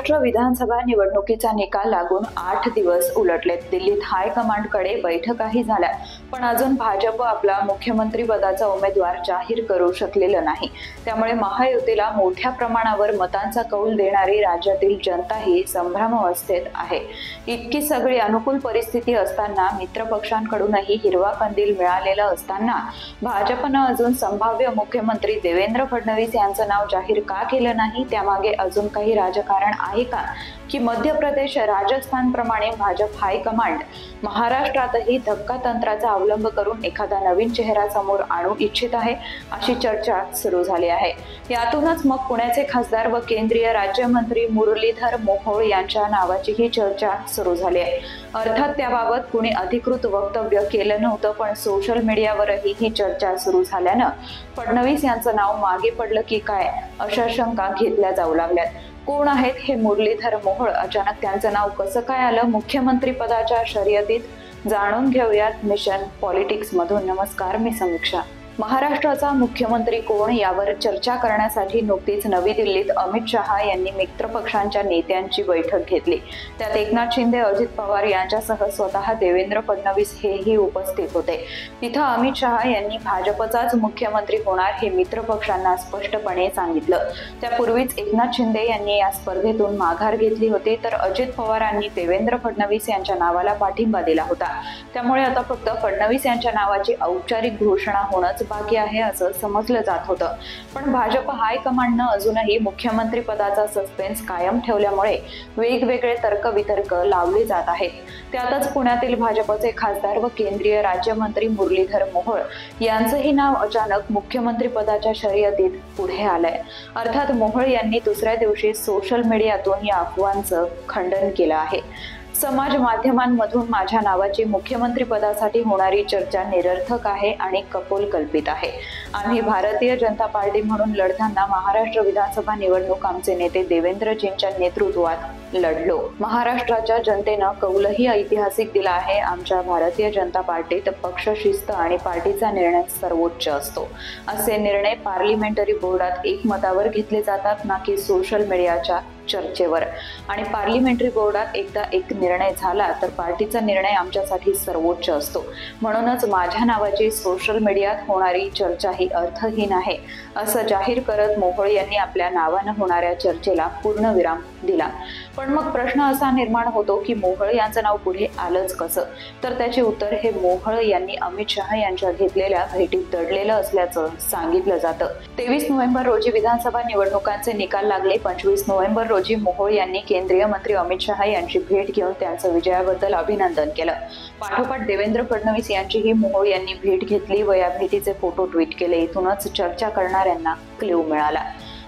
महाराष्ट्र विधानसभा निवडणुकीचा निकाल लागून 8 दिवस उलटलेत. दिल्लीत हायकमांडकडे बैठकाही झाल्या, पण अजून भाजप आपला मुख्यमंत्री पदाचा उमेदवार जाहीर करू शकलेलं नाही. त्यामुळे महायुतीला मोठ्या प्रमाणावर मतांचा कौल देणारी राज्यातील जनताही संभ्रमावस्थेत आहे. इतकी सगळी अनुकूल परिस्थिती असताना, मित्रपक्षांकडूनही हिरवा कंदील मिळालेला असताना भाजपनं अजून संभाव्य मुख्यमंत्री देवेंद्र फडणवीस यांचं नाव जाहीर का केलं नाही? त्यामागे अजून काही राजकारण आहे का, की मध्य प्रदेश, राजस्थान प्रमाणे भाजप हायकमांड महाराष्ट्रातही धक्कातंत्राचा अवलंब करून एखादा नवीन चेहरा समोर आणू इच्छित आहे, अशी चर्चा सुरू झाली आहे. यातूनच मग पुण्याचे खासदार व केंद्रीय राज्यमंत्री मुरलीधर मोहोळ यांच्या नावाचीही चर्चा सुरू झाली आहे. अर्थात त्याबाबत कुणी अधिकृत वक्तव्य केलं नव्हतं, पण सोशल मीडियावरही ही चर्चा सुरू झाल्यानं फडणवीस यांचं नाव मागे पडलं की काय, अशा शंका घेतल्या जाऊ लागल्यात. कोण आहेत हे मुरलीधर मोहोळ? अचानक त्यांचं नाव कसं काय आलं मुख्यमंत्री पदाच्या शर्यतीत? जाणून घेऊयात मिशन पॉलिटिक्स मधून. नमस्कार, मी समीक्षा. महाराष्ट्राचा मुख्यमंत्री कोण यावर चर्चा करण्यासाठी नुकतीच नवी दिल्लीत अमित शहा यांनी मित्रपक्षांच्या नेत्यांची बैठक घेतली. त्यात एकनाथ शिंदे, अजित पवार यांच्यासह स्वतः देवेंद्र फडणवीस हेही उपस्थित होते. तिथं अमित शहा यांनी भाजपचाच मुख्यमंत्री होणार हे मित्रपक्षांना स्पष्टपणे सांगितलं. त्यापूर्वीच एकनाथ शिंदे यांनी या स्पर्धेतून माघार घेतली होती, तर अजित पवारांनी देवेंद्र फडणवीस यांच्या नावाला पाठिंबा दिला होता. त्यामुळे आता फक्त फडणवीस यांच्या नावाची औपचारिक घोषणा होणंच बाकी आहे असं समजलं जात होतं. पण भाजप हायकमांडनं अजूनही मुख्यमंत्री पदाचा सस्पेन्स कायम ठेवल्यामुळे वेगवेगळे तर्कवितर्क लावले जात आहेत. त्यातच पुण्यातील भाजपचे खासदार व केंद्रीय राज्यमंत्री मुरलीधर मोहोळ यांचंही नाव अचानक मुख्यमंत्री पदाच्या शर्यतीत पुढे आलंय. अर्थात मोहोळ यांनी दुसऱ्या दिवशी सोशल मीडियातून या अफवांचं खंडन केलं आहे. समाज माध्यमांमधून माझ्या नावाची मुख्यमंत्री पदासाठी होणारी चर्चा निरर्थक आहे आणि कपोलकल्पित आहे. आम्ही भारतीय जनता पार्टी म्हणून लढताना महाराष्ट्र विधानसभा निवडणूक आमचे नेते देवेंद्रजींच्या नेतृत्वात लढलो. महाराष्ट्राच्या जनतेनं कौलही ऐतिहासिक दिला आहे. आमच्या भारतीय जनता पार्टीत पक्ष शिस्त आणि पार्टीचा निर्णय सर्वोच्च असतो. असे निर्णय पार्लिमेंटरी बोर्डात एकमतावर घेतले जातात, ना की सोशल मीडियाच्या चर्चेवर. आणि पार्लिमेंटरी बोर्डात एकदा एक निर्णय झाला तर पार्टीचा निर्णय आमच्यासाठी सर्वोच्च असतो. म्हणूनच माझ्या नावाची सोशल मीडियात होणारी चर्चा ही अर्थहीन आहे, असं जाहीर करत मोहोळ यांनी आपल्या नावानं होणाऱ्या चर्चेला पूर्णविराम दिला. पण मग प्रश्न असा निर्माण होतो की मोहोळ यांचं नाव पुढे आलंच कसं? तर त्याचे उत्तर हे मोहोळ यांनी अमित शहा यांच्या घेतलेल्या भेटीत दडलेलं असल्याचं सांगितलं जातं. 23 नोव्हेंबर रोजी विधानसभा निवडणुकांचे निकाल लागले. 25 नोव्हेंबर रोजी मोहोळ यांनी केंद्रीय मंत्री अमित शहा यांची भेट घेऊन त्यांचं विजयाबद्दल अभिनंदन केलं. पाठोपाठ देवेंद्र फडणवीस यांचीही मोहोळ यांनी भेट घेतली व या भेटीचे फोटो ट्विट केले. इथूनच चर्चा करणाऱ्यांना क्ल्यू मिळाला.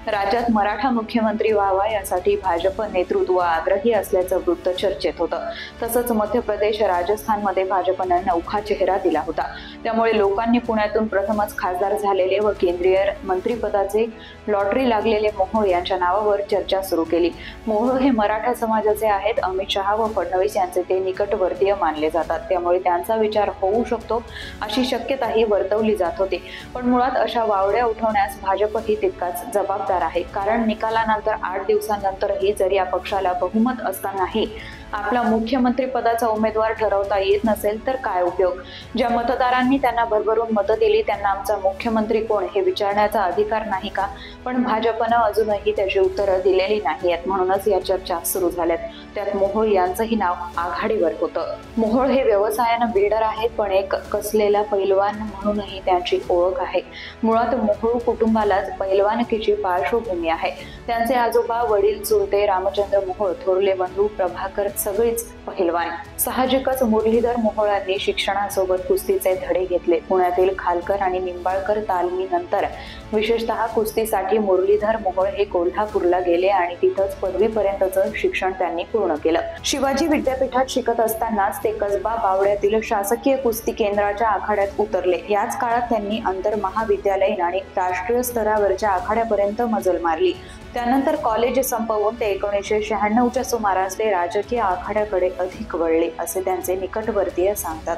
राज्यात मराठा मुख्यमंत्री व्हावा यासाठी भाजप नेतृत्व आग्रही असल्याचं वृत्त चर्चेत होतं. तसंच मध्य प्रदेश, राजस्थानमध्ये भाजपनं नौखा चेहरा दिला होता. त्यामुळे लोकांनी पुण्यातून प्रथमच खासदार झालेले व केंद्रीय मंत्रिपदाचे लॉटरी लागलेले मोहोळ यांच्या नावावर चर्चा सुरू केली. मोहोळ हे मराठा समाजाचे आहेत. अमित शहा व फडणवीस यांचे ते निकटवर्तीय मानले जातात. त्यामुळे त्यांचा विचार होऊ शकतो अशी शक्यताही वर्तवली जात होती. पण मुळात अशा वावड्या उठवण्यास भाजपही तितकाच जबाबदार आहे. कारण निकालानंतर 8 दिवसांनंतरही जर या पक्षाला बहुमत असतानाही आपला मुख्यमंत्री पदाचा उमेदवार ठरवता येत नसेल तर काय उपयोग? ज्या मतदारांनी त्यांना भरभरून मतं दिली त्यांना आमचा मुख्यमंत्री कोण हे विचारण्याचा अधिकार नाही का? पण भाजपनं अजूनही त्याची उत्तरं दिलेली नाहीयेत. म्हणूनच या चर्चा सुरू झाल्यात. त्यात मोहोळ यांचंही नाव आघाडीवर होतं. मोहोळ हे व्यवसायानं बिल्डर आहेत, पण एक कसलेला पैलवान म्हणूनही त्यांची ओळख आहे. मुळात मोहोळ कुटुंबालाच पैलवानकीची पार्श्वभूमी आहे. त्यांचे आजोबा, वडील, चुलते रामचंद्र मोहोळ, थोरले बंधू प्रभाकर सगळीच पहिलवान. साहजिकच मुरलीधर मोहोळांनी शिक्षणासोबत कुस्तीचे धडे घेतले. पुण्यातील खालकर आणि निंबाळकर तालमीनंतर विशेषतः कुस्तीसाठी मुरलीधर मोहोळ हे कोल्हापूरला गेले आणि तिथंच पदवीपर्यंतचं शिक्षण त्यांनी पूर्ण केलं. शिवाजी विद्यापीठात शिकत असतानाच ते कसबा बावड्यातील शासकीय कुस्ती केंद्राच्या आखाड्यात उतरले. याच काळात त्यांनी आंतर महाविद्यालयीन आणि राष्ट्रीय स्तरावरच्या आखाड्यापर्यंत मजल मारली. त्यानंतर कॉलेज संपवून ते 1996च्या सुमारास ते राजकीय आखाड्याकडे अधिक वळले, असे त्यांचे निकटवर्तीय सांगतात.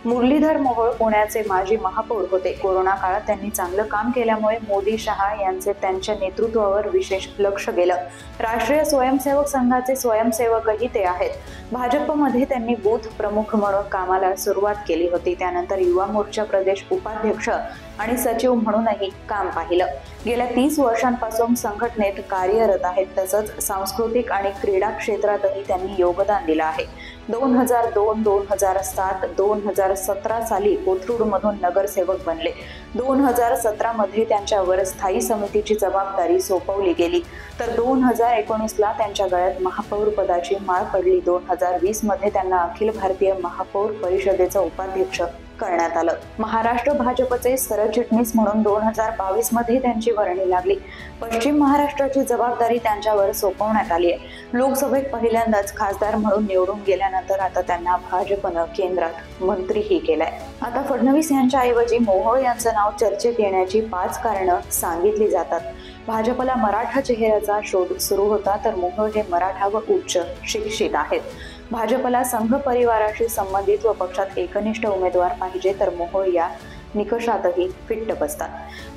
मुरलीधर मोहोळ पुण्याचे माजी महापौर होते. कोरोना काळात त्यांनी चांगलं काम केल्यामुळे मोदी शहा यांचे त्यांच्या नेतृत्वावर विशेष लक्ष गेलं. राष्ट्रीय स्वयंसेवक संघाचे स्वयंसेवकही ते आहेत. भाजपमध्ये त्यांनी बूथ प्रमुख म्हणून कामाला सुरुवात केली होती. त्यानंतर युवा मोर्चा प्रदेश उपाध्यक्ष आणि सचिव म्हणूनही काम पाहिलं. गेल्या 30 वर्षांपासून संघटनेत कार्यरत आहेत. तसंच सांस्कृतिक आणि क्रीडा क्षेत्रातही त्यांनी योगदान दिलं आहे. 2002, 2007, 2017 साली कोथरूडमधून नगरसेवक बनले. 2017 मध्ये त्यांच्यावर स्थायी समितीची जबाबदारी सोपवली गेली, तर 2019ला त्यांच्या गळ्यात महापौर पदाची माळ पडली. 2020 मध्ये त्यांना अखिल भारतीय महापौर परिषदेचं उपाध्यक्ष करण्यात आलं. महाराष्ट्र भाजपचे सरचिटणीस म्हणून 2022 मध्ये त्यांची वर्णी लागली. पश्चिम महाराष्ट्राची जबाबदारी त्यांच्यावर सोपवण्यात आली आहे. लोकसभेत पहिल्यांदाच खासदार म्हणून निवडून गेल्यानंतर आता त्यांना भाजपनं केंद्रात मंत्रीही केलंय. आता फडणवीस यांच्या ऐवजी मोहोळ यांचं नाव चर्चेत येण्याची 5 कारणं सांगितली जातात. भाजपला मराठा चेहऱ्याचा शोध सुरू होता, तर मोहोळ हे मराठा व उच्च शिक्षित आहेत. भाजपला संघ परिवाराशी संबंधित व पक्षात एकनिष्ठ उमेदवार पाहिजे, तर मोहोळ या निकषातही फिट्ट बसतात.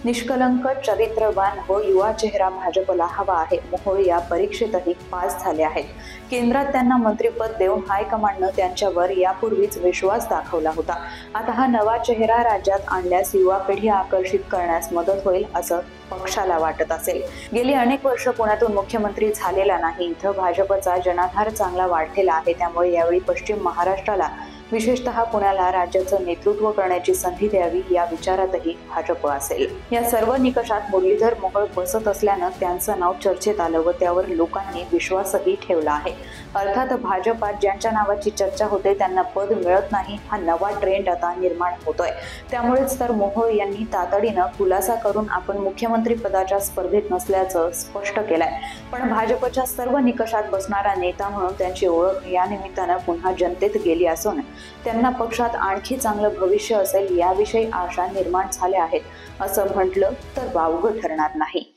निष्कलंक, चरित्रवान व युवा चेहरा भाजपला हवा आहे. मोहोळ या परीक्षेतही पास झाले आहेत. केंद्रात त्यांना मंत्रिपद देऊन हायकमांडनं त्यांच्यावर यापूर्वीच विश्वास दाखवला होता. आता हा नवा चेहरा राज्यात आणल्यास युवा पिढी आकर्षित करण्यास मदत होईल असं पक्षाला वाटत असेल. गेली अनेक वर्ष पुण्यातून मुख्यमंत्री झालेला नाही. इथं भाजपचा जनाधार चांगला वाढलेला आहे. त्यामुळे यावेळी पश्चिम महाराष्ट्राला, विशेषतः पुण्याला राज्याचं नेतृत्व करण्याची संधी द्यावी या विचारातही भाजप असेल. या सर्व निकषात मुरलीधर मोहोळ बसत असल्यानं त्यांचं नाव चर्चेत आलं व त्यावर लोकांनी विश्वासही ठेवला आहे. अर्थात भाजपात ज्यांच्या नावाची चर्चा होते त्यांना पद मिळत नाही, हा नवा ट्रेंड आता निर्माण होतोय. त्यामुळेच तर मोहोळ यांनी तातडीनं खुलासा करून आपण मुख्यमंत्री पदाच्या स्पर्धेत नसल्याचं स्पष्ट केलंय. पण भाजपच्या सर्व निकषात बसणारा नेता म्हणून त्यांची ओळख या निमित्तानं पुन्हा जनतेत गेली असून त्यांना पक्षात आणखी चांगलं भविष्य असेल याविषयी आशा निर्माण झाल्या आहेत असं म्हटलं तर वावगं ठरणार नाही.